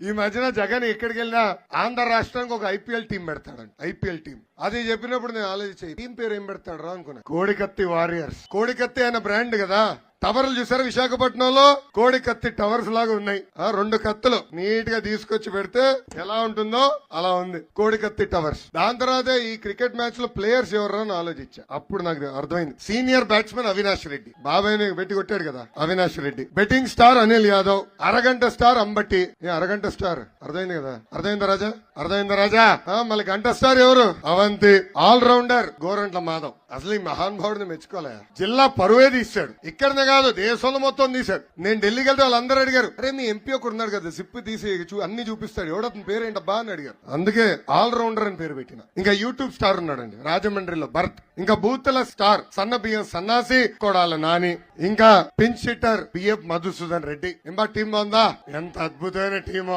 ఈ మధ్యన జగన్ ఎక్కడికి వెళ్ళినా ఆంధ్ర రాష్ట్రానికి ఒక ఐపీఎల్ టీం పెడతాడంట. ఐపీఎల్ టీం అది చెప్పినప్పుడు నేను ఆలోచించాను, టీం పేరు ఏం పెడతాడు రా అనుకున్నా. కోడికత్తి వారియర్స్. కోడికత్తి అనే బ్రాండ్ కదా. టవర్లు చూసారా విశాఖపట్నంలో? కోడికత్తి టవర్స్ లాగా ఉన్నాయి. 2 కత్తులు నీట్ గా తీసుకొచ్చి పెడితే ఎలా ఉంటుందో అలా ఉంది కోడికత్తి టవర్స్. దాని తర్వాత ఈ క్రికెట్ మ్యాచ్ లో ప్లేయర్స్ ఎవరు అని ఆలోచించా. అప్పుడు నాకు అర్థమైంది. సీనియర్ బ్యాట్స్మెన్ అవినాష్ రెడ్డి, బాబాయ్ పెట్టి కొట్టాడు కదా అవినాష్ రెడ్డి. బెట్టింగ్ స్టార్ అనిల్ యాదవ్, అరగంట స్టార్ అంబట్టి. అరగంట స్టార్ అర్థమైంది కదా? అర్థమైందా రాజా? అర్థమైందా రాజా? మళ్ళీ గంట స్టార్ ఎవరు? అవంతి. All rounder Gorantla Madhav. అసలు ఈ మహానుభావుడిని మెచ్చుకోలే. జిల్లా పరువే తీశాడు. ఇక్కడనే కాదు దేశంలో మొత్తం తీశాడు. నేను ఢిల్లీకి వెళ్తే వాళ్ళందరూ అడిగారు, అరే మీ ఎంపీ ఒకరు ఉన్నాడు కదా సిప్పి తీసి అన్ని చూపిస్తాడు, ఎవడతని పేరేంటబ్బా అని అడిగారు. అందుకే ఆల్ రౌండర్ అని పేరు పెట్టిన. ఇంకా యూట్యూబ్ స్టార్ ఉన్నాడండి రాజమండ్రిలో భరత్. ఇంకా బూత్ల స్టార్ సన్న బియ్యం సన్నాసి కొడాల నాని. ఇంకా pinch hitter BF Madhusudan Reddy. ఇంకా టీం బాగుందా? ఎంత అద్భుతమైన టీమో.